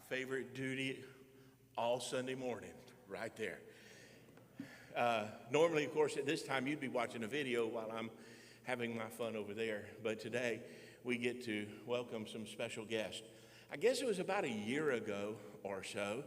favorite duty all Sunday morning, right there. Normally, of course, at this time, you'd be watching a video while I'm having my fun over there. But today, we get to welcome some special guests. I guess it was about a year ago or so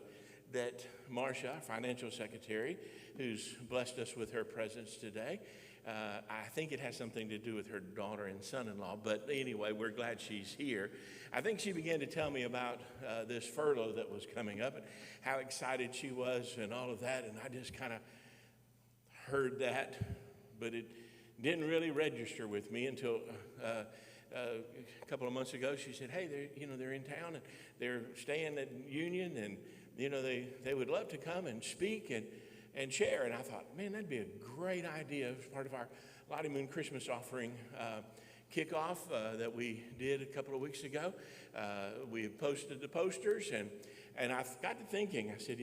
that Marcia, our financial secretary, who's blessed us with her presence today, I think it has something to do with her daughter and son-in-law, but anyway, we're glad she's here. I think she began to tell me about this furlough that was coming up and how excited she was and all of that, and I just kind of heard that, but it didn't really register with me until a couple of months ago. She said, hey, they're in town and they're staying at Union, and they would love to come and speak and share. And I thought, man, that'd be a great idea as part of our Lottie Moon Christmas offering kickoff that we did a couple of weeks ago. We posted the posters, and I got to thinking, I said,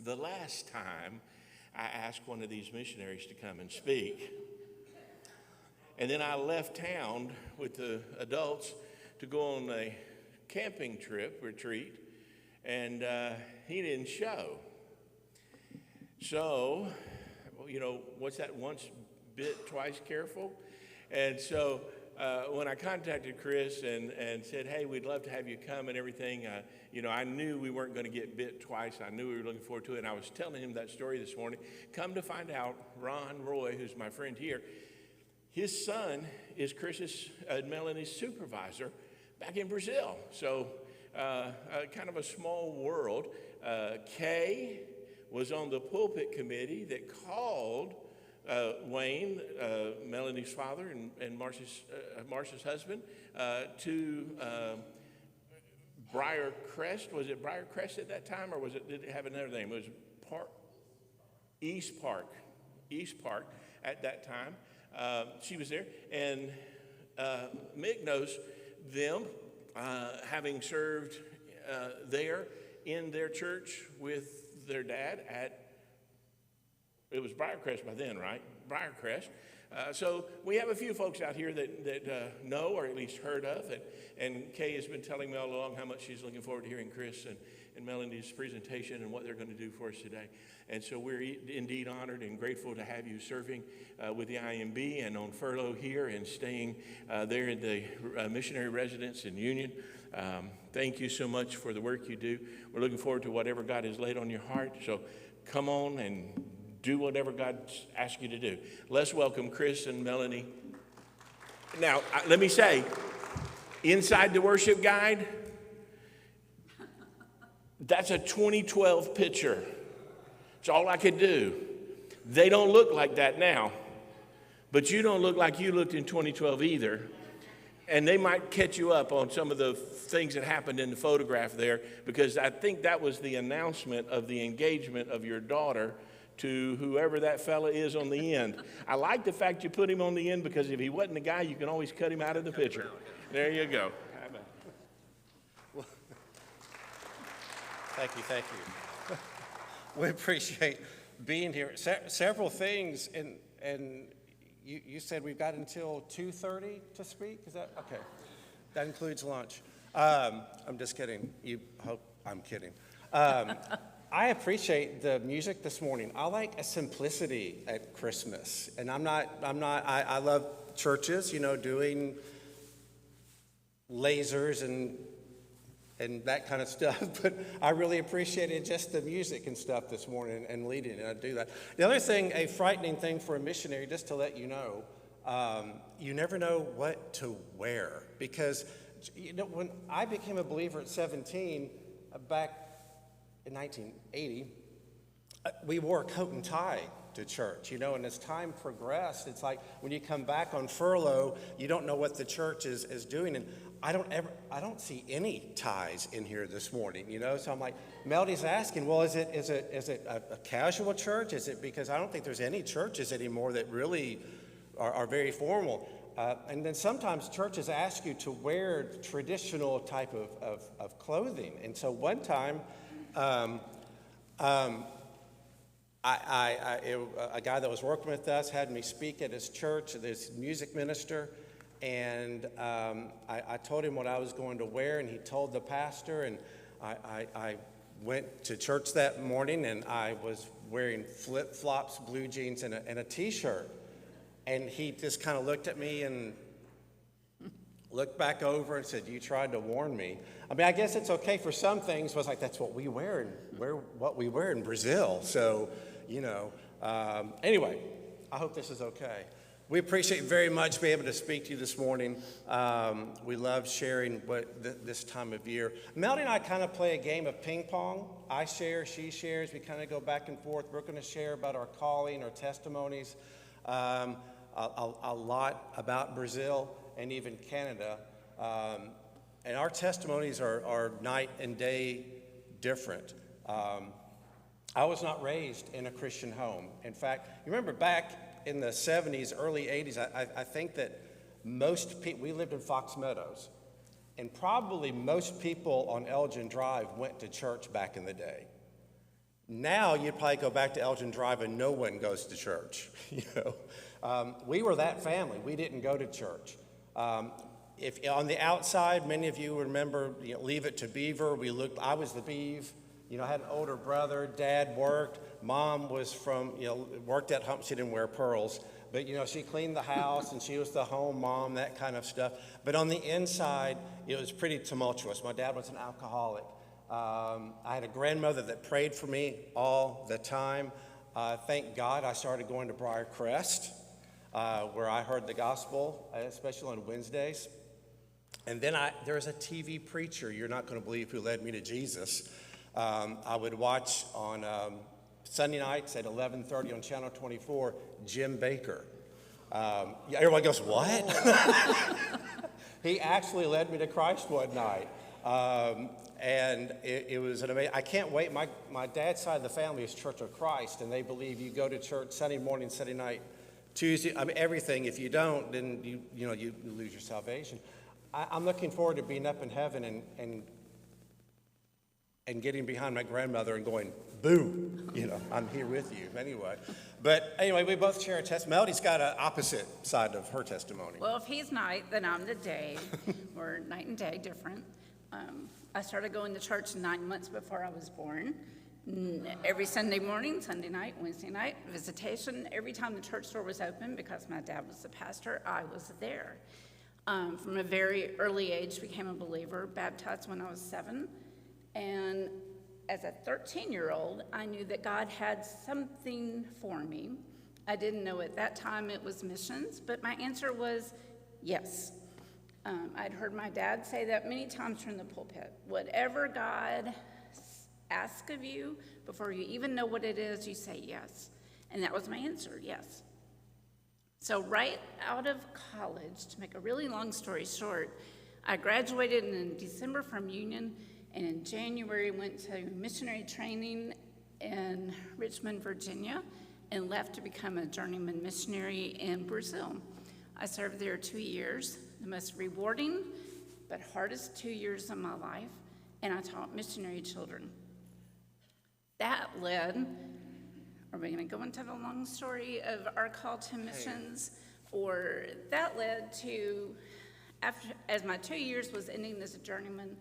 the last time I asked one of these missionaries to come and speak, and then I left town with the adults to go on a camping retreat, and he didn't show. So, what's that, once bit, twice careful? And so when I contacted Chris and said, hey, we'd love to have you come and everything, I knew we weren't going to get bit twice. I knew we were looking forward to it, and I was telling him that story this morning. Come to find out, Ron Roy, who's my friend here, his son is Chris's and Melanie's supervisor back in Brazil. So kind of a small world. Kay was on the pulpit committee that called Wayne, Melanie's father and Marcia's husband, to Briarcrest. Was it Briarcrest at that time, or did it have another name? It was East Park at that time. She was there, and Mick knows them, having served there in their church with their dad it was Briarcrest by then, right? Briarcrest. So we have a few folks out here that know or at least heard of, and Kay has been telling me all along how much she's looking forward to hearing Chris and Melanie's presentation and what they're going to do for us today. And so we're indeed honored and grateful to have you serving with the IMB and on furlough here and staying there in the missionary residence in Union. Thank you so much for the work you do. We're looking forward to whatever God has laid on your heart. So come on and do whatever God's asked you to do. Let's welcome Chris and Melanie. Now, let me say, inside the worship guide, that's a 2012 picture. It's all I could do. They don't look like that now, but you don't look like you looked in 2012 either. And they might catch you up on some of the things that happened in the photograph there, because I think that was the announcement of the engagement of your daughter to whoever that fella is on the end. I like the fact you put him on the end, because if he wasn't the guy, you can always cut him out of the picture. There you go. Thank you. We appreciate being here. Several things, and you said we've got until 2:30 to speak? Is that okay? That includes lunch. I'm just kidding. You hope I'm kidding. I appreciate the music this morning. I like a simplicity at Christmas, and I love churches, doing lasers and that kind of stuff, but I really appreciated just the music and stuff this morning and leading, and I do that. The other thing, a frightening thing for a missionary, just to let you know, you never know what to wear, because when I became a believer at 17, back in 1980, we wore a coat and tie to church, and as time progressed, it's like when you come back on furlough, you don't know what the church is doing, and I don't see any ties in here this morning, so I'm like, Melody's asking, well, is it a casual church? Is it, because I don't think there's any churches anymore that really are very formal. And then sometimes churches ask you to wear traditional type of clothing. And so one time, a guy that was working with us had me speak at his church, this music minister, and I told him what I was going to wear, and he told the pastor, and I went to church that morning, and I was wearing flip-flops, blue jeans, and a T-shirt. And he just kind of looked at me and looked back over and said, "You tried to warn me." I mean, I guess it's okay for some things, but it's like, that's what we wear, what we wear in Brazil. So, anyway, I hope this is okay. We appreciate very much being able to speak to you this morning. We love sharing this time of year. Melody and I kind of play a game of ping pong. I share, she shares. We kind of go back and forth. We're going to share about our calling, our testimonies, a lot about Brazil and even Canada. And our testimonies are night and day different. I was not raised in a Christian home. In fact, you remember back in the 70s, early 80s, I think that most people, we lived in Fox Meadows, and probably most people on Elgin Drive went to church back in the day. Now you'd probably go back to Elgin Drive and no one goes to church. We were that family. We didn't go to church. If on the outside, many of you remember, Leave It to Beaver. I was the Beav. I had an older brother. Dad worked. Mom was worked at home. She didn't wear pearls, but she cleaned the house and she was the home mom, that kind of stuff. But on the inside, it was pretty tumultuous. My dad was an alcoholic. I had a grandmother that prayed for me all the time. Thank God I started going to Briarcrest, where I heard the gospel, especially on Wednesdays. And then there was a TV preacher, you're not going to believe, who led me to Jesus. I would watch on Sunday nights at 11:30 on Channel 24, Jim Baker. Everyone goes, what? He actually led me to Christ one night. And it was an amazing, I can't wait. My dad's side of the family is Church of Christ, and they believe you go to church Sunday morning, Sunday night, Tuesday, everything. If you don't, then you lose your salvation. I'm looking forward to being up in heaven and getting behind my grandmother and going, boo, I'm here with you anyway. But anyway, we both share a testimony. Melody's got an opposite side of her testimony. Well, if he's night, then I'm the day. We're night and day different. I started going to church 9 months before I was born. Every Sunday morning, Sunday night, Wednesday night, visitation. Every time the church door was open, because my dad was the pastor, I was there. From a very early age, became a believer, baptized when I was 7. And as a 13-year-old, I knew that God had something for me. I didn't know at that time it was missions, but my answer was yes. I'd heard my dad say that many times from the pulpit. Whatever God asks of you, before you even know what it is, you say yes. And that was my answer, yes. So right out of college, to make a really long story short, I graduated in December from Union, and in January went to missionary training in Richmond, Virginia, and left to become a journeyman missionary in Brazil. I served there 2 years, the most rewarding but hardest 2 years of my life, and I taught missionary children. That led, are we going to go into the long story of our call to missions? Or that led to, as my 2 years was ending as a journeyman,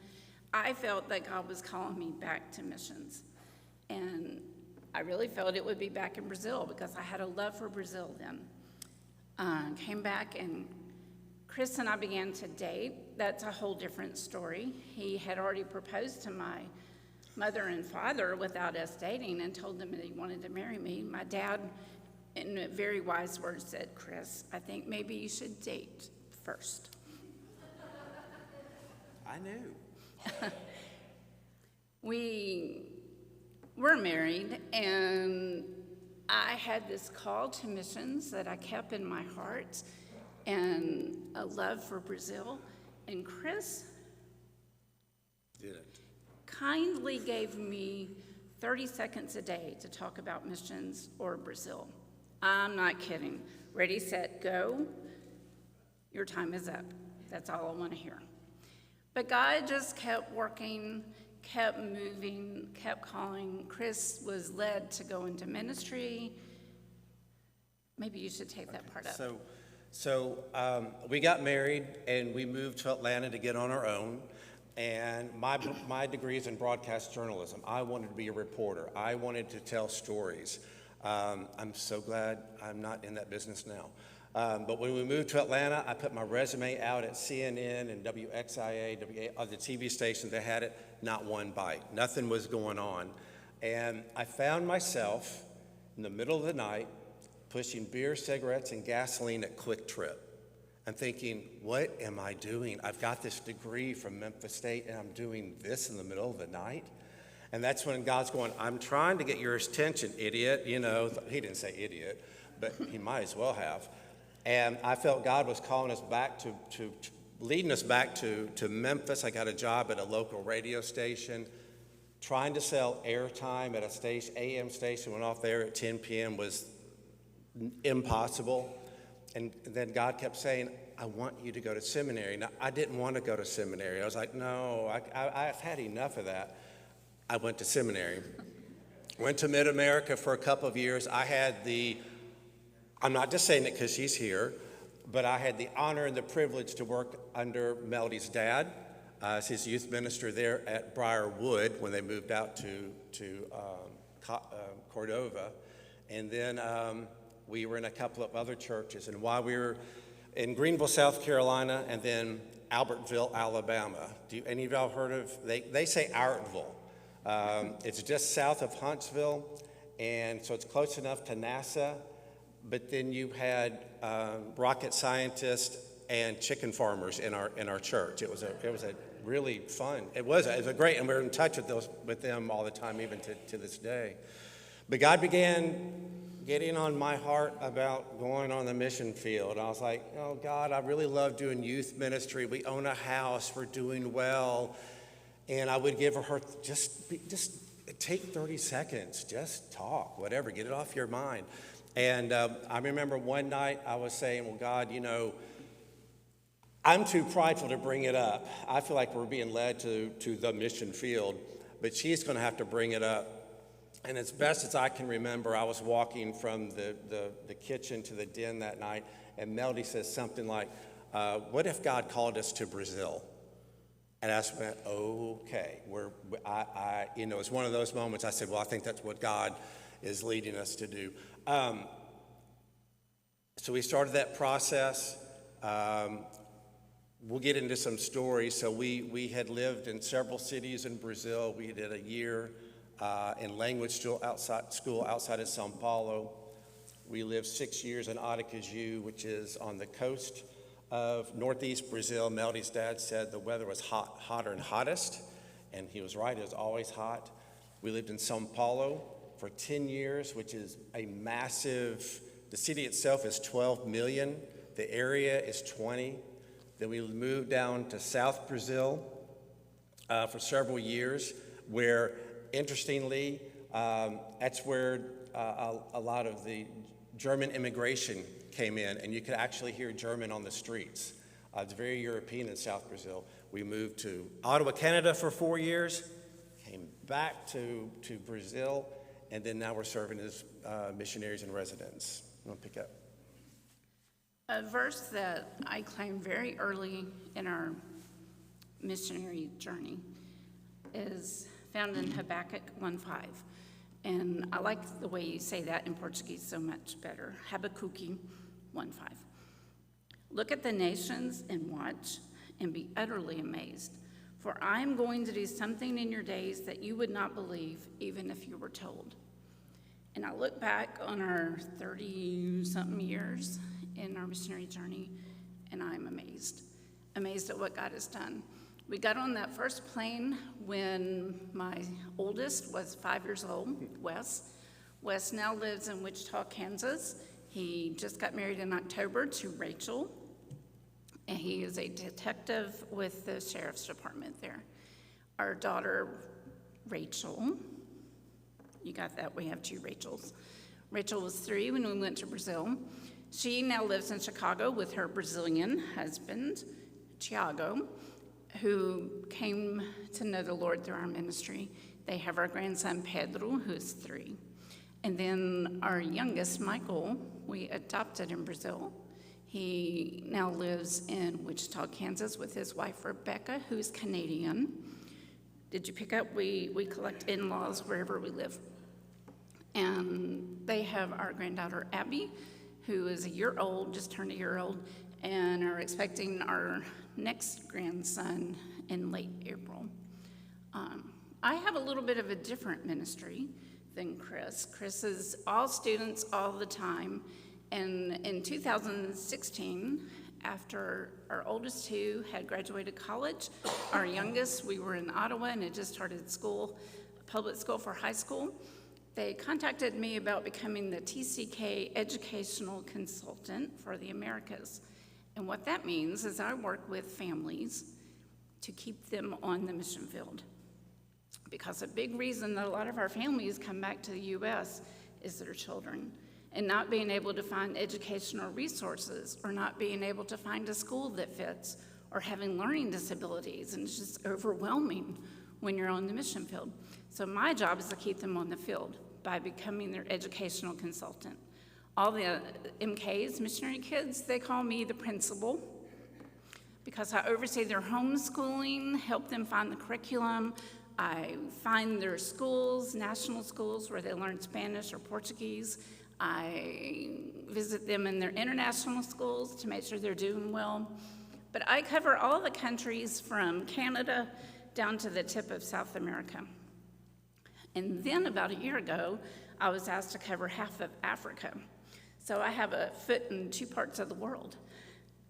I felt that God was calling me back to missions. And I really felt it would be back in Brazil because I had a love for Brazil then. Came back, and Chris and I began to date. That's a whole different story. He had already proposed to my mother and father without us dating and told them that he wanted to marry me. My dad, in very wise words, said, "Chris, I think maybe you should date first." I knew. We were married, and I had this call to missions that I kept in my heart and a love for Brazil. And Chris Didn't. kindly gave me 30 seconds a day to talk about missions or Brazil. I'm not kidding. Ready, set, go. Your time is up. That's all I want to hear. But God just kept working, kept moving, kept calling. Chris was led to go into ministry. Maybe you should take that part up. So we got married, and we moved to Atlanta to get on our own. And my degree is in broadcast journalism. I wanted to be a reporter. I wanted to tell stories. I'm so glad I'm not in that business now. But when we moved to Atlanta, I put my resume out at CNN and WXIA, the TV stations that had it, not one bite. Nothing was going on. And I found myself in the middle of the night pushing beer, cigarettes, and gasoline at Quick Trip. I'm thinking, what am I doing? I've got this degree from Memphis State, and I'm doing this in the middle of the night? And that's when God's going, I'm trying to get your attention, idiot. You know, he didn't say idiot, but he might as well have. And I felt God was calling us back to leading us back to Memphis. I got a job at a local radio station. Trying to sell airtime at a station, AM station, went off there at 10 p.m. was impossible. And then God kept saying, I want you to go to seminary. Now, I didn't want to go to seminary. I was like, no, I've had enough of that. I went to seminary. Went to Mid-America for a couple of years. I'm not just saying it because she's here, but I had the honor and the privilege to work under Melody's dad as his youth minister there at Briarwood when they moved out to Cordova. And then we were in a couple of other churches. And while we were in Greenville, South Carolina, and then Albertville, Alabama. Do any of y'all heard of, they say Arttville. It's just south of Huntsville, and so it's close enough to NASA. But then you had rocket scientists and chicken farmers in our church. It was a really fun. It was a great, and we're in touch with them all the time, even to this day. But God began getting on my heart about going on the mission field. I was like, oh God, I really love doing youth ministry. We own a house. We're doing well. And I would give her just take 30 seconds, just talk, whatever, get it off your mind. And I remember one night I was saying, well, God, you know, I'm too prideful to bring it up. I feel like we're being led to the mission field, but she's going to have to bring it up. And as best as I can remember, I was walking from the kitchen to the den that night, and Melody says something like, what if God called us to Brazil? And I just went, okay. It's one of those moments I said, well, I think that's what God is leading us to do. So we started that process. We'll get into some stories. So we had lived in several cities in Brazil. We did a year in language school outside of Sao Paulo. We lived 6 years in Aracaju, which is on the coast of northeast Brazil. Melody's dad said the weather was hotter and hottest, and he was right, it was always hot. We lived in Sao Paulo for 10 years, which is a massive, the city itself is 12 million, the area is 20. Then we moved down to South Brazil for several years, where, interestingly, that's where a lot of the German immigration came in, and you could actually hear German on the streets. It's very European in South Brazil. We moved to Ottawa, Canada for 4 years, came back to Brazil, and then now we're serving as missionaries in residence. I'm going to pick up. A verse that I claimed very early in our missionary journey is found in Habakkuk 1:5. And I like the way you say that in Portuguese so much better. Habakkuk 1:5. Look at the nations and watch and be utterly amazed. For I am going to do something in your days that you would not believe, even if you were told. And I look back on our 30-something years in our missionary journey, and I'm amazed at what God has done. We got on that first plane when my oldest was 5 years old, Wes. Wes now lives in Wichita, Kansas. He just got married in October to Rachel, and he is a detective with the sheriff's department there. Our daughter, Rachel, you got that? We have 2 Rachels. Rachel was 3 when we went to Brazil. She now lives in Chicago with her Brazilian husband, Tiago, who came to know the Lord through our ministry. They have our grandson, Pedro, who's 3. And then our youngest, Michael, we adopted in Brazil. He now lives in Wichita, Kansas with his wife, Rebecca, who's Canadian. Did you pick up? We collect in-laws wherever we live. And they have our granddaughter, Abby, who is a year old, just turned a year old, and are expecting our next grandson in late April. I have a little bit of a different ministry than Chris. Chris is all students all the time. And in 2016, after our oldest two had graduated college, our youngest, we were in Ottawa and had just started school, public school for high school. They contacted me about becoming the TCK educational consultant for the Americas. And what that means is I work with families to keep them on the mission field. Because a big reason that a lot of our families come back to the U.S. is their children, and not being able to find educational resources, or not being able to find a school that fits, or having learning disabilities, and it's just overwhelming when you're on the mission field. So my job is to keep them on the field by becoming their educational consultant. All the MKs, missionary kids, they call me the principal, because I oversee their homeschooling, help them find the curriculum. I find their schools, national schools, where they learn Spanish or Portuguese. I visit them in their international schools to make sure they're doing well. But I cover all the countries from Canada down to the tip of South America. And then about a year ago, I was asked to cover half of Africa. So I have a foot in two parts of the world.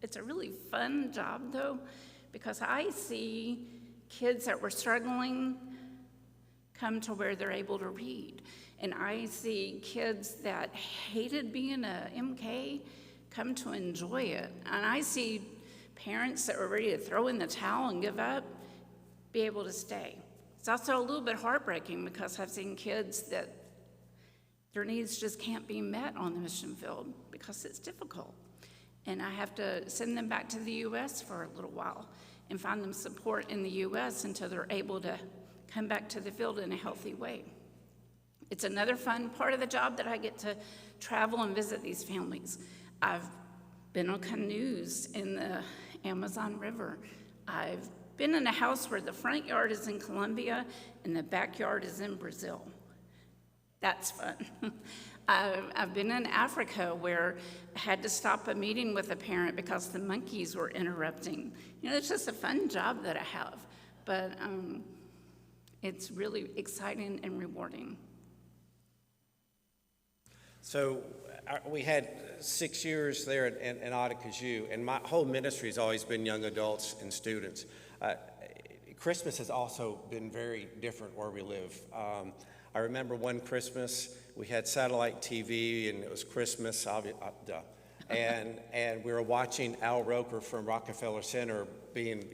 It's a really fun job, though, because I see kids that were struggling come to where they're able to read. And I see kids that hated being a MK come to enjoy it. And I see parents that were ready to throw in the towel and give up be able to stay. It's also a little bit heartbreaking because I've seen kids that their needs just can't be met on the mission field because it's difficult. And I have to send them back to the U.S. for a little while and find them support in the U.S. until they're able to come back to the field in a healthy way. It's another fun part of the job that I get to travel and visit these families. I've been on canoes in the Amazon River. I've been in a house where the front yard is in Colombia and the backyard is in Brazil. That's fun. I've been in Africa where I had to stop a meeting with a parent because the monkeys were interrupting. You know, it's just a fun job that I have, but it's really exciting and rewarding. So we had 6 years there in Ottacazoo, and my whole ministry has always been young adults and students. Christmas has also been very different where we live. I remember one Christmas, we had satellite TV, and it was Christmas, and we were watching Al Roker from Rockefeller Center being,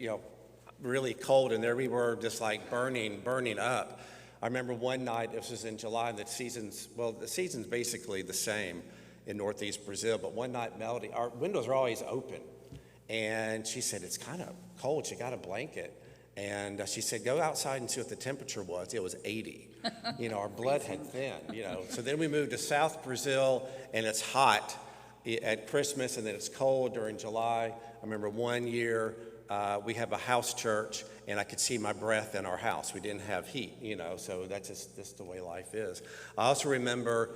really cold, and there we were just like burning up. I remember one night, this was in July, and the season's basically the same in Northeast Brazil, but one night, Melody, our windows are always open, and she said, it's kind of cold, she got a blanket. And she said, go outside and see what the temperature was. It was 80. Our blood had thinned, So then we moved to South Brazil, and it's hot at Christmas, and then it's cold during July. I remember one year we have a house church, and I could see my breath in our house. We didn't have heat, so that's just the way life is. I also remember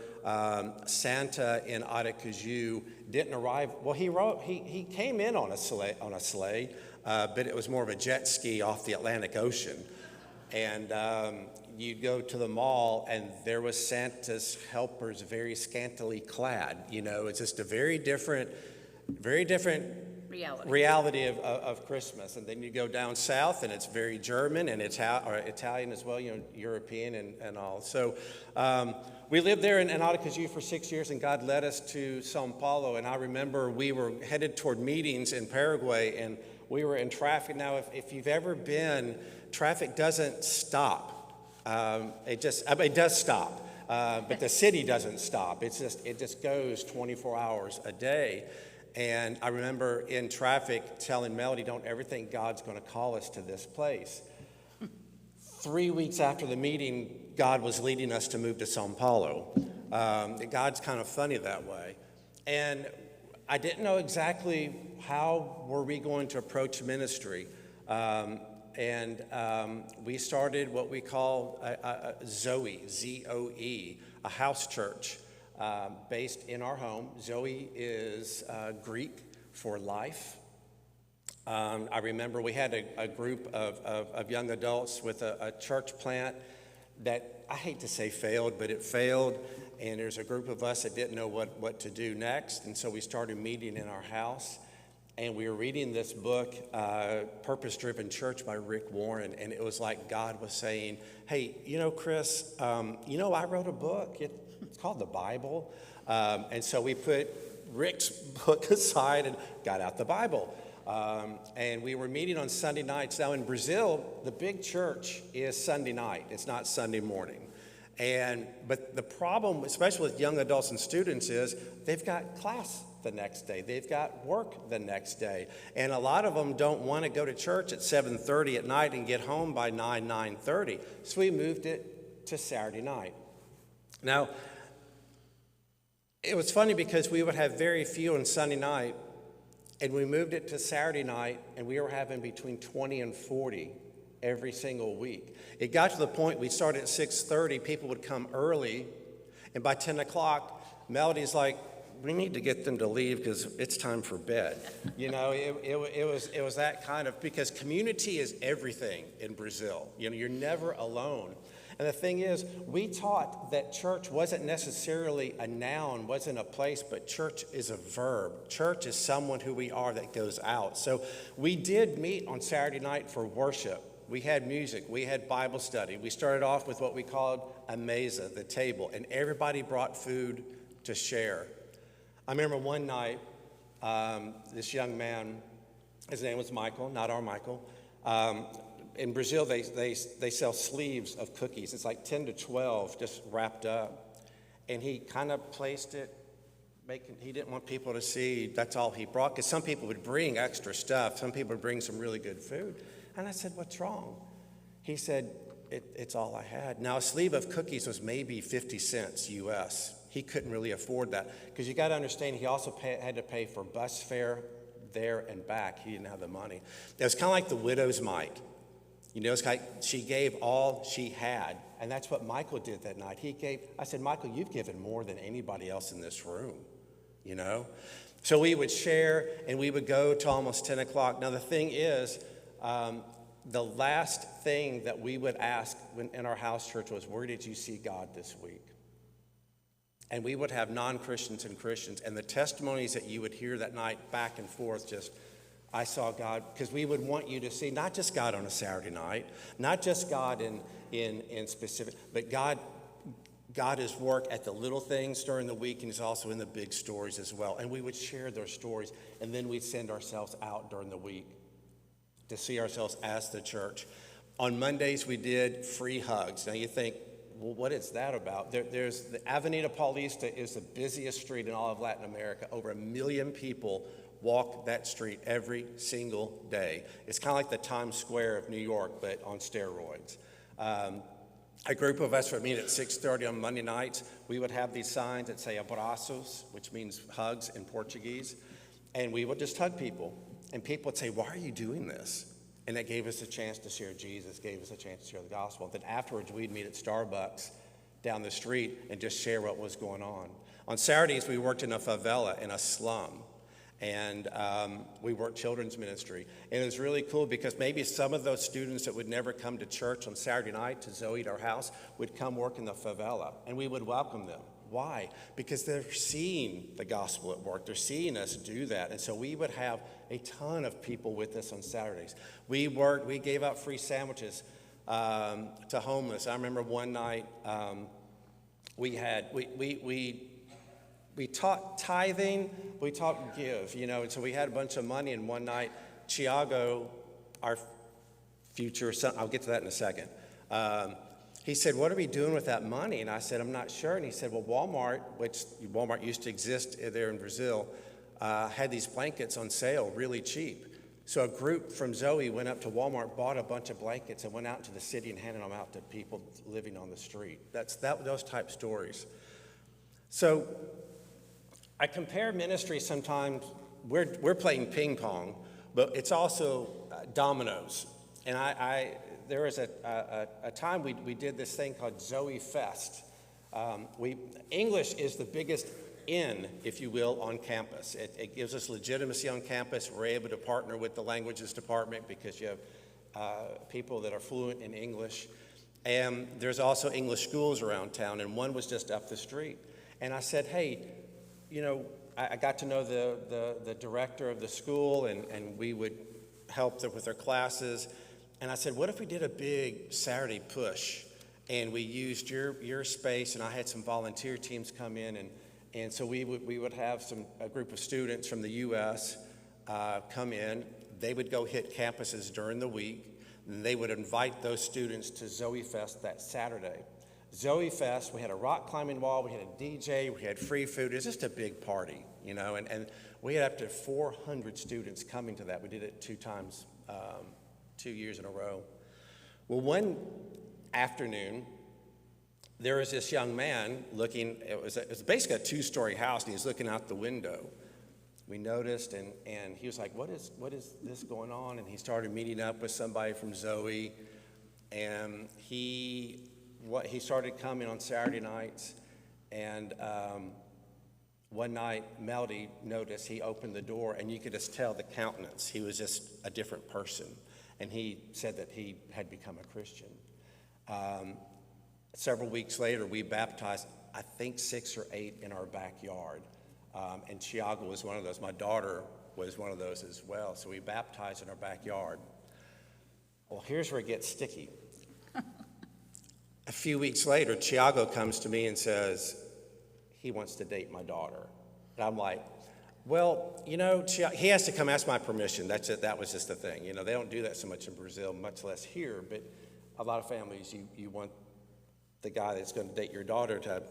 Santa in Ottacazoo didn't arrive. Well, he came in on a sleigh. But it was more of a jet ski off the Atlantic Ocean. And you'd go to the mall, and there was Santa's helpers very scantily clad. It's just a very different reality of Christmas. And then you go down south, and it's very German and Italian as well, European and all. So we lived there in Ottacazoo for 6 years, and God led us to Sao Paulo. And I remember we were headed toward meetings in Paraguay, and we were in traffic. Now, if you've ever been, traffic doesn't stop. It does stop, but the city doesn't stop. It just goes 24 hours a day. And I remember in traffic telling Melody, don't ever think God's going to call us to this place. 3 weeks after the meeting, God was leading us to move to Sao Paulo. God's kind of funny that way. And I didn't know exactly how were we going to approach ministry. We started what we call Zoe, Z-O-E, a house church based in our home. Zoe is Greek for life. I remember we had a group of young adults with a church plant that I hate to say failed, but it failed. And there's a group of us that didn't know what to do next. And so we started meeting in our house. And we were reading this book, Purpose Driven Church by Rick Warren. And it was like God was saying, hey, Chris, I wrote a book. It's called the Bible. And so we put Rick's book aside and got out the Bible. And we were meeting on Sunday nights. Now in Brazil, the big church is Sunday night. It's not Sunday morning. But the problem, especially with young adults and students, is they've got class the next day. They've got work the next day. And a lot of them don't want to go to church at 7:30 at night and get home by 9:30. So we moved it to Saturday night. Now, it was funny because we would have very few on Sunday night, and we moved it to Saturday night, and we were having between 20 and 40 every single week. It got to the point we started at 6:30, people would come early, and by 10 o'clock, Melody's like, we need to get them to leave because it's time for bed. It was that kind of, because community is everything in Brazil. You're never alone. And the thing is, we taught that church wasn't necessarily a noun, wasn't a place, but church is a verb. Church is someone who we are that goes out. So we did meet on Saturday night for worship. We had music, we had Bible study. We started off with what we called a mesa, the table, and everybody brought food to share. I remember one night, this young man, his name was Michael, not our Michael. In Brazil, they sell sleeves of cookies. It's like 10 to 12 just wrapped up. And he kind of placed it, he didn't want people to see, that's all he brought. Because some people would bring extra stuff. Some people would bring some really good food. And I said, what's wrong? He said, it's all I had. Now, a sleeve of cookies was maybe 50 cents US. He couldn't really afford that. Because you got to understand, he also had to pay for bus fare there and back. He didn't have the money. It was kind of like the widow's mite. It's like she gave all she had. And that's what Michael did that night. I said, Michael, you've given more than anybody else in this room, So we would share, and we would go to almost 10 o'clock. Now, the thing is, the last thing that we would ask in our house church was, where did you see God this week? And we would have non-Christians and Christians, and the testimonies that you would hear that night back and forth, just, I saw God, because we would want you to see not just God on a Saturday night, not just God in specific, but God is work at the little things during the week, and He's also in the big stories as well. And we would share those stories, and then we'd send ourselves out during the week to see ourselves as the church. On Mondays, we did free hugs. Now you think, well, what is that about? There's the Avenida Paulista is the busiest street in all of Latin America. Over 1 million people walk that street every single day. It's kind of like the Times Square of New York, but on steroids. A group of us would meet at 6:30 on Monday nights. We would have these signs that say abraços, which means hugs in Portuguese, and we would just hug people. And people would say, why are you doing this? And that gave us a chance to share Jesus, gave us a chance to share the gospel. Then afterwards, we'd meet at Starbucks down the street and just share what was going on. On Saturdays, we worked in a favela, in a slum. And we worked children's ministry. And it was really cool because maybe some of those students that would never come to church on Saturday night to Zoe at our house would come work in the favela, and we would welcome them. Why? Because they're seeing the gospel at work. They're seeing us do that. And so we would have a ton of people with us on Saturdays. We gave out free sandwiches to homeless. I remember one night we taught tithing, we taught give, and so we had a bunch of money, and one night, Tiago, our future son, I'll get to that in a second, he said, what are we doing with that money? And I said, I'm not sure. And he said, well, Walmart used to exist there in Brazil, had these blankets on sale really cheap. So a group from Zoe went up to Walmart, bought a bunch of blankets, and went out into the city and handed them out to people living on the street. Those type stories. So I compare ministry sometimes, we're playing ping pong, but it's also dominoes. And there was a time we did this thing called Zoe Fest. English is the biggest in, if you will, on campus. It gives us legitimacy on campus. We're able to partner with the languages department because you have people that are fluent in English. And there's also English schools around town, and one was just up the street. And I said, hey, I got to know the director of the school, and we would help them with their classes. And I said, what if we did a big Saturday push, and we used your space, and I had some volunteer teams come in, and so we would have a group of students from the U.S. Come in. They would go hit campuses during the week, and they would invite those students to Zoe Fest that Saturday. Zoe Fest, we had a rock climbing wall, we had a DJ, we had free food. It was just a big party, and we had up to 400 students coming to that. We did it 2 times, 2 years in a row. Well, one afternoon, there was this young man looking, it was basically a 2-story house, and he was looking out the window. We noticed, and he was like, what is this going on? And he started meeting up with somebody from Zoe, and he started coming on Saturday nights, and one night, Melody noticed, he opened the door, and you could just tell the countenance. He was just a different person, and he said that he had become a Christian. Several weeks later, we baptized, I think 6 or 8 in our backyard, and Tiago was one of those. My daughter was one of those as well, so we baptized in our backyard. Well, here's where it gets sticky. A few weeks later, Tiago comes to me and says he wants to date my daughter. And I'm like, well, he has to come ask my permission. That's it. That was just the thing. They don't do that so much in Brazil, much less here. But a lot of families, you want the guy that's going to date your daughter to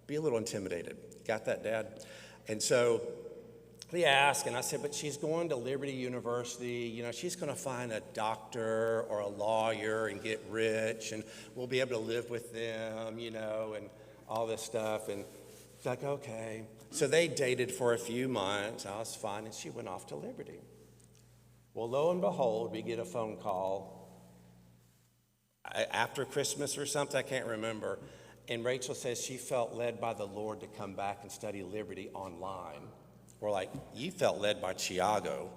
be a little intimidated. Got that, Dad? And so he asked, and I said, but she's going to Liberty University. She's going to find a doctor or a lawyer and get rich, and we'll be able to live with them, and all this stuff. And it's like, okay. So they dated for a few months. I was fine, and she went off to Liberty. Well, lo and behold, we get a phone call after Christmas or something, I can't remember. And Rachel says she felt led by the Lord to come back and study Liberty online. We're like, you felt led by Tiago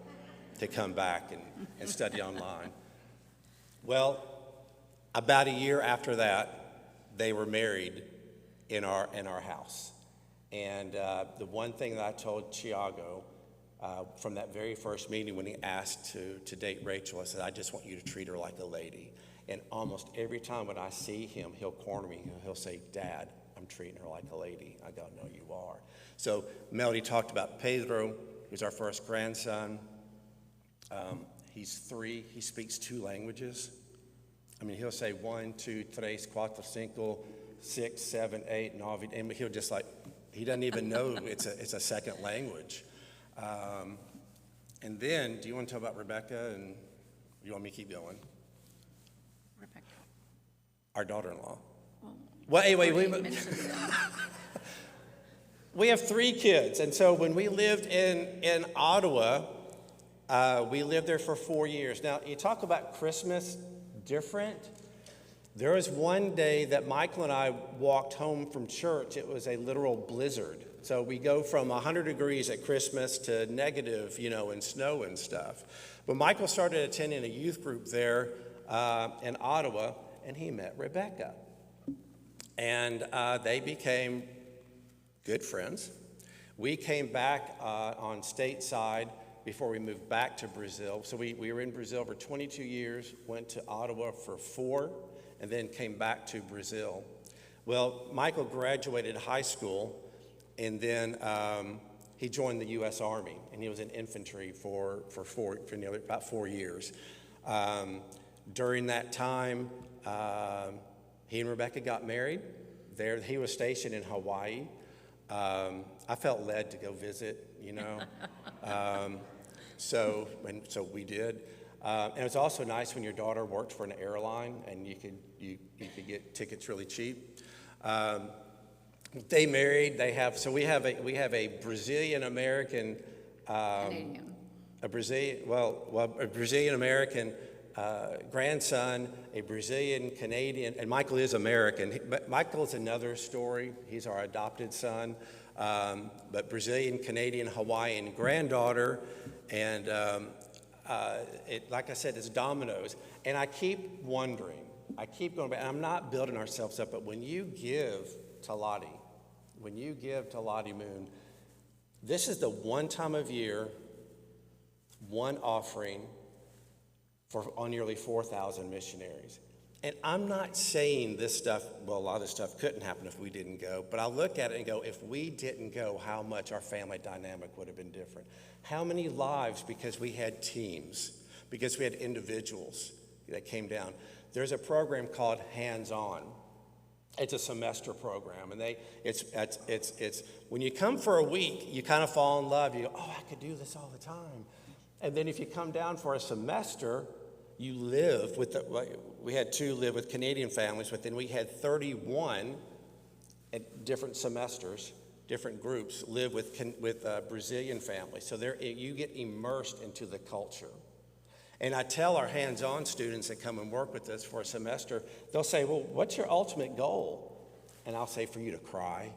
to come back and study online. Well, about a year after that, they were married in our house. And the one thing that I told Tiago from that very first meeting when he asked to date Rachel, I said, I just want you to treat her like a lady. And almost every time when I see him, he'll corner me. He'll say, Dad, I'm treating her like a lady. I go, no, you are. So Melody talked about Pedro, who's our first grandson. He's 3. He speaks 2 languages. He'll say 1, 2, 3, 4, 5, 6, 7, 8, 9, and he'll just he doesn't even know it's a second language. And then, do you want to talk about Rebecca, and you want me to keep going? Rebecca. Our daughter-in-law. Well, anyway, we have 3 kids, and so when we lived in Ottawa, we lived there for 4 years. Now, you talk about Christmas different. There was one day that Michael and I walked home from church. It was a literal blizzard. So we go from 100 degrees at Christmas to negative, and snow and stuff. But Michael started attending a youth group there in Ottawa, and he met Rebecca. And they became good friends. We came back on stateside before we moved back to Brazil. So we were in Brazil for 22 years, went to Ottawa for 4, and then came back to Brazil. Well, Michael graduated high school, and then he joined the U.S. Army, and he was in infantry for nearly about 4 years. During that time, he and Rebecca got married. There, he was stationed in Hawaii. I felt led to go visit, so we did. And it was also nice when your daughter worked for an airline and you could get tickets really cheap. They married. We have a Brazilian American, Canadian. a Brazilian American grandson, a Brazilian Canadian, and Michael is American. But Michael's another story. He's our adopted son, but Brazilian, Canadian, Hawaiian granddaughter, and like I said, it's dominoes. And I keep wondering. I keep going back. And I'm not building ourselves up, but when you give to Lottie Moon, this is the one time of year, one offering on nearly 4,000 missionaries. And I'm not saying this stuff, well, a lot of this stuff couldn't happen if we didn't go, but I look at it and go, if we didn't go, how much our family dynamic would have been different. How many lives, because we had teams, because we had individuals that came down. There's a program called Hands On. It's a semester program, and it's when you come for a week, you kind of fall in love. You go, oh, I could do this all the time. And then if you come down for a semester, you live with we had 2 live with Canadian families, but then we had 31 at different semesters, different groups live with Brazilian families. So you get immersed into the culture. And I tell our hands-on students that come and work with us for a semester, they'll say, well, what's your ultimate goal? And I'll say, for you to cry.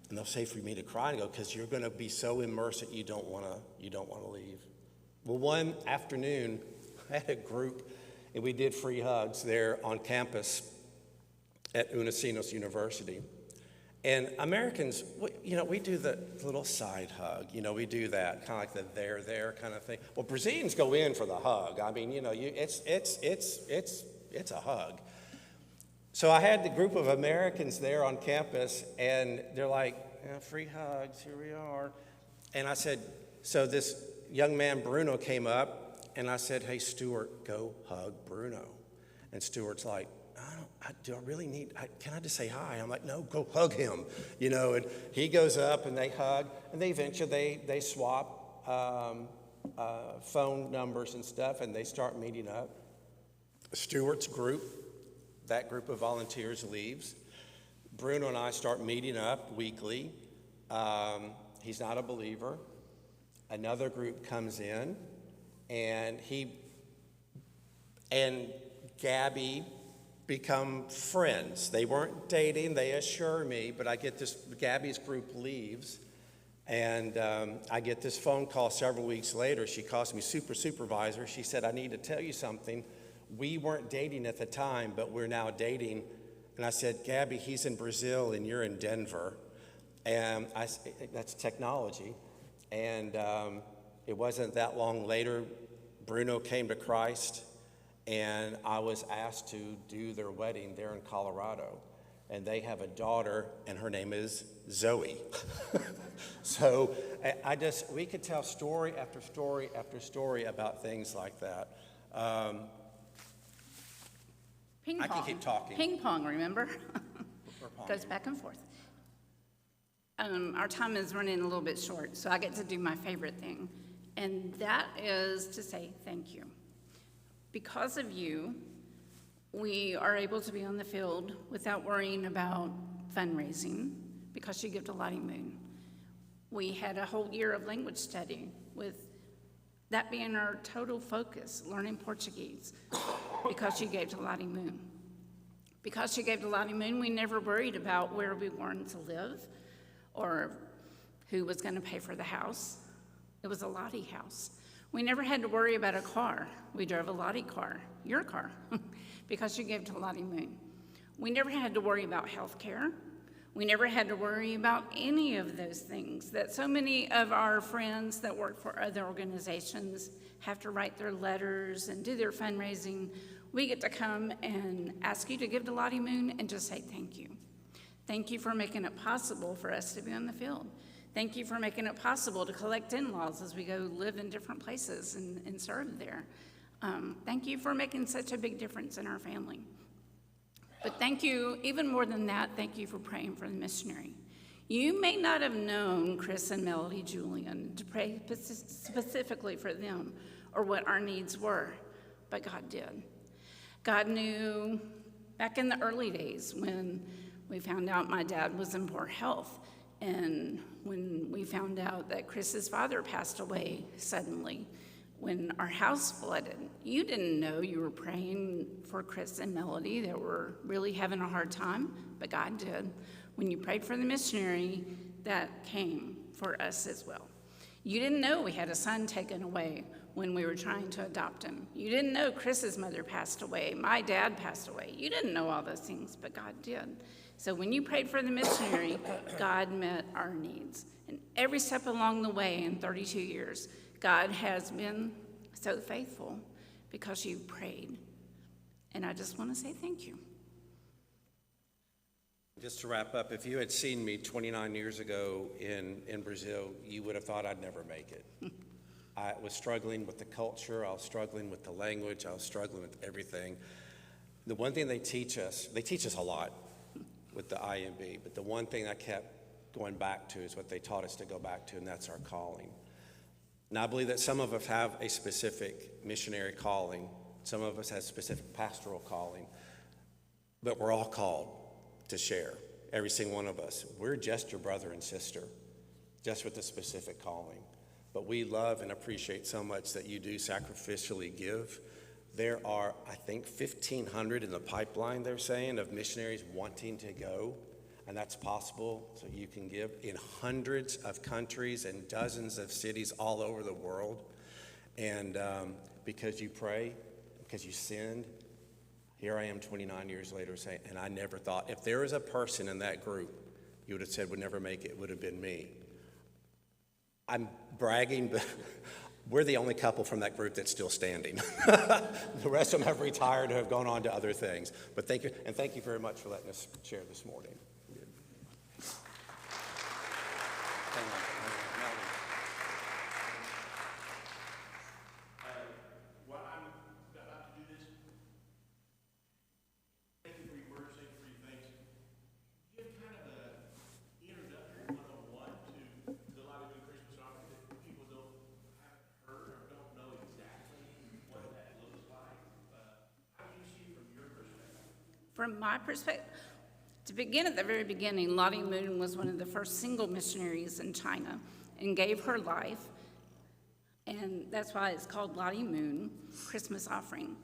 And they'll say for me to cry, and go, because you're going to be so immersed that you don't want to leave. Well, one afternoon, I had a group, and we did free hugs there on campus at Unicinos University. And Americans, we do the little side hug. We do that, kind of like the there kind of thing. Well, Brazilians go in for the hug. I mean, it's a hug. So I had the group of Americans there on campus, and they're like, free hugs, here we are. And I said, so this young man, Bruno, came up, and I said, hey, Stuart, go hug Bruno. And Stuart's like, can I just say hi? I'm like, no, go hug him, and he goes up and they hug, and they eventually they swap phone numbers and stuff, and they start meeting up. Stuart's group, that group of volunteers leaves. Bruno and I start meeting up weekly. He's not a believer. Another group comes in, and Gabby become friends. They weren't dating, they assure me, but I get this, Gabby's group leaves, and I get this phone call several weeks later. She calls me supervisor. She said, I need to tell you something. We weren't dating at the time, but we're now dating. And I said, Gabby, he's in Brazil and you're in Denver. And that's technology. And it wasn't that long later, Bruno came to Christ, and I was asked to do their wedding there in Colorado. And they have a daughter, and her name is Zoe. So we could tell story after story after story about things like that. Ping pong. I can keep talking. Ping pong, remember? Goes back and forth. Our time is running a little bit short, so I get to do my favorite thing, and that is to say thank you. Because of you, we are able to be on the field without worrying about fundraising, because you give to Lottie Moon. We had a whole year of language study, with that being our total focus, learning Portuguese, because you gave to Lottie Moon. Because you gave to Lottie Moon, we never worried about where we wanted to live or who was going to pay for the house. It was a Lottie house. We never had to worry about a car. We drove a Lottie car, your car, because you gave to Lottie Moon. We never had to worry about health care. We never had to worry about any of those things that so many of our friends that work for other organizations have to write their letters and do their fundraising. We get to come and ask you to give to Lottie Moon and just say thank you. Thank you for making it possible for us to be on the field. Thank you for making it possible to collect in-laws as we go live in different places and serve there. Thank you for making such a big difference in our family. But thank you, even more than that, thank you for praying for the missionary. You may not have known Chris and Melody Julian to pray specifically for them or what our needs were, but God did. God knew back in the early days when We found out my dad was in poor health. And when we found out that Chris's father passed away suddenly, when our house flooded, you didn't know you were praying for Chris and Melody that were really having a hard time, but God did. When you prayed for the missionary, that came for us as well. You didn't know we had a son taken away when we were trying to adopt him. You didn't know Chris's mother passed away. My dad passed away. You didn't know all those things, but God did. So when you prayed for the missionary, God met our needs. And every step along the way in 32 years, God has been so faithful because you prayed. And I just want to say thank you. Just to wrap up, if you had seen me 29 years ago in Brazil, you would have thought I'd never make it. I was struggling with the culture, I was struggling with the language, I was struggling with everything. The one thing they teach us a lot with the IMB, but the one thing I kept going back to is what they taught us to go back to, and that's our calling. Now, I believe that some of us have a specific missionary calling, some of us have specific pastoral calling, but we're all called to share, every single one of us. We're just your brother and sister, just with a specific calling. But we love and appreciate so much that you do sacrificially give. There are, I think, 1,500 in the pipeline, they're saying, of missionaries wanting to go, and that's possible, so you can give in hundreds of countries and dozens of cities all over the world. And because you pray, because you sinned, here I am 29 years later saying, and I never thought, if there was a person in that group you would have said would never make it, it would have been me. I'm bragging, but we're the only couple from that group that's still standing. The rest of them have retired or have gone on to other things. But thank you, and thank you very much for letting us share this morning. From my perspective, to begin at the very beginning, Lottie Moon was one of the first single missionaries in China and gave her life, and that's why it's called Lottie Moon Christmas Offering.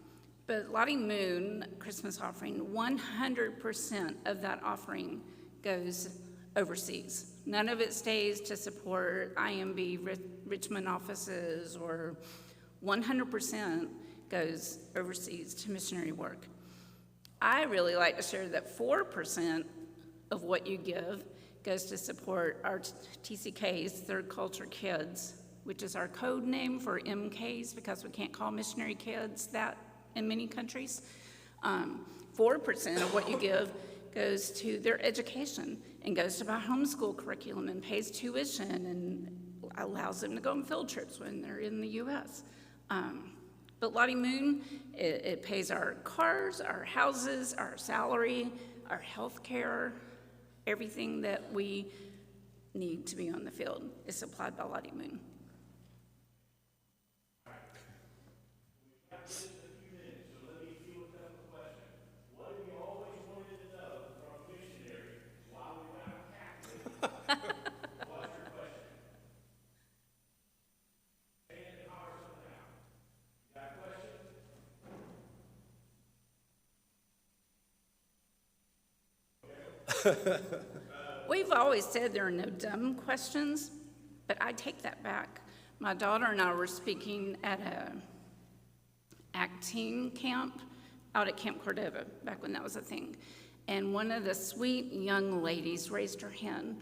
But Lottie Moon Christmas Offering, 100% of that offering goes overseas. None of it stays to support IMB Richmond offices, or 100% goes overseas to missionary work. I really like to share that 4% of what you give goes to support our TCKs, Third Culture Kids, which is our code name for MKs because we can't call missionary kids that in many countries. 4% of what you give goes to their education and goes to buy homeschool curriculum and pays tuition and allows them to go on field trips when they're in the U.S. But Lottie Moon, it pays our cars, our houses, our salary, our health care, everything that we need to be on the field is supplied by Lottie Moon. We've always said there are no dumb questions, but I take that back. My daughter and I were speaking at a acting camp out at Camp Cordova, back when that was a thing. And one of the sweet young ladies raised her hand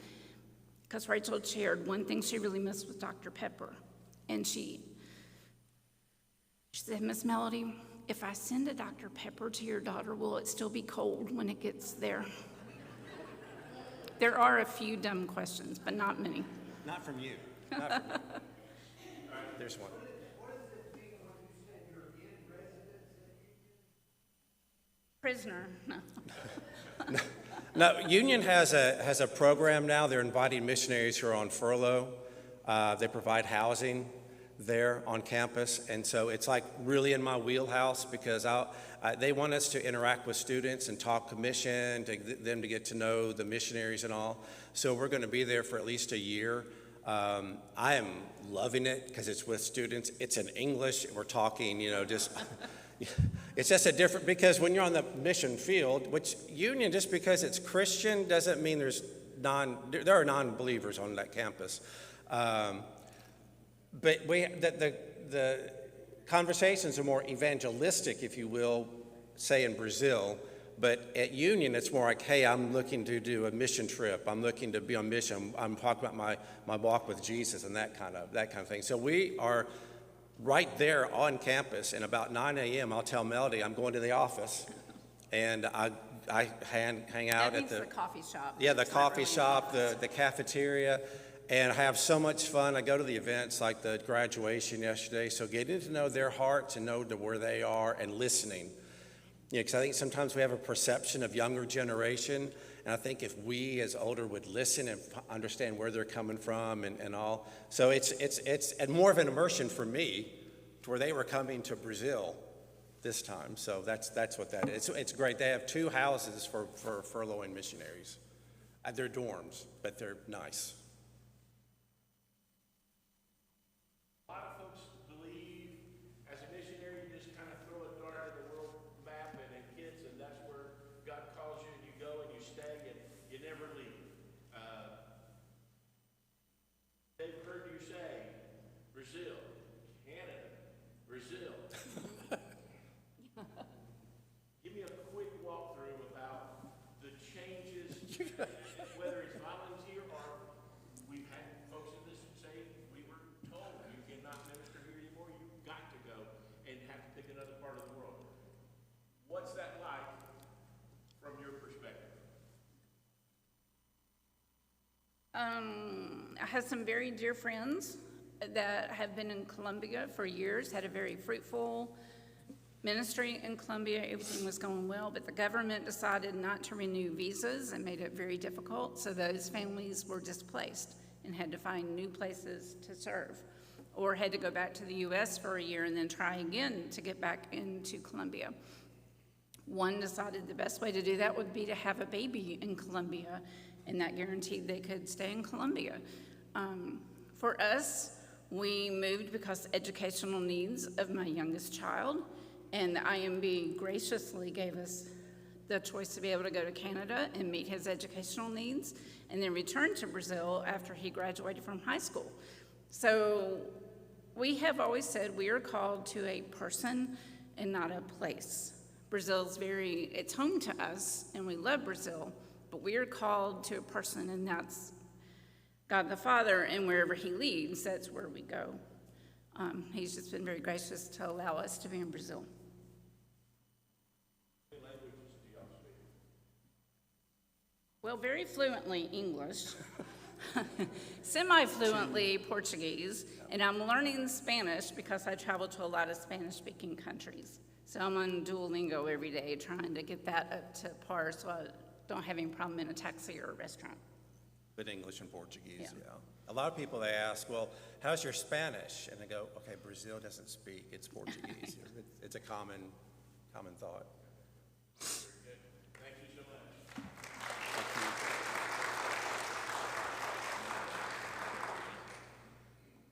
because Rachel shared one thing she really missed with Dr. Pepper. And she said, Miss Melody, if I send a Dr. Pepper to your daughter, will it still be cold when it gets there? There are a few dumb questions, but not many. Not from you. Not from you. There's one. Prisoner, no. No, Union has a program now. They're inviting missionaries who are on furlough. They provide housing. there on campus. And so it's like really in my wheelhouse because they want us to interact with students and talk commission, them to get to know the missionaries and all. So we're going to be there for at least a year. I am loving it because it's with students. It's in English. We're talking, just, it's just a different, because when you're on the mission field, which Union, just because it's Christian doesn't mean there are non-believers on that campus. But the conversations are more evangelistic, if you will, say in Brazil. But at Union, it's more like, hey, I'm looking to do a mission trip. I'm looking to be on mission. I'm talking about my walk with Jesus and that kind of thing. So we are right there on campus. And about 9 a.m., I'll tell Melody I'm going to the office, and I hang out at the coffee shop. Yeah, the coffee shop, the cafeteria, and I have so much fun. I go to the events like the graduation yesterday. So getting to know their hearts and know where they are and listening. Because I think sometimes we have a perception of younger generation, and I think if we as older would listen and understand where they're coming from and all. So it's more of an immersion for me to where they were coming to Brazil this time. So that's what that is. It's great. They have 2 houses for furloughing missionaries. They're dorms, but they're nice. A lot of folks believe as a missionary, you just kind of throw a dart at the world map and it hits, and that's where God calls you, and you go and you stay and you never leave. They've heard you say Brazil, Canada, Brazil. Give me a quick walkthrough about the changes, whether it's volunteer or we've had folks in this say, we were told you cannot minister here anymore, you've got to go and have to pick another part of the world. What's that like from your perspective? I have some very dear friends that have been in Colombia for years, had a very fruitful ministry in Colombia. Everything was going well, but the government decided not to renew visas and made it very difficult. So those families were displaced and had to find new places to serve, or had to go back to the U.S. for a year and then try again to get back into Colombia. One decided the best way to do that would be to have a baby in Colombia, and that guaranteed they could stay in Colombia. For us, we moved because educational needs of my youngest child, and the IMB graciously gave us the choice to be able to go to Canada and meet his educational needs, and then return to Brazil after he graduated from high school. So we have always said we are called to a person and not a place. Brazil's it's home to us, and we love Brazil, but we are called to a person, and that's God the Father, and wherever he leads, that's where we go. He's just been very gracious to allow us to be in Brazil. What languages do y'all speak? Well, very fluently English, semi-fluently Portuguese, and I'm learning Spanish because I travel to a lot of Spanish-speaking countries. So I'm on Duolingo every day trying to get that up to par so I don't have any problem in a taxi or a restaurant. But English and Portuguese, Yeah. yeah. A lot of people, they ask, well, how's your Spanish? And they go, okay, Brazil doesn't speak, it's Portuguese. It's a common thought.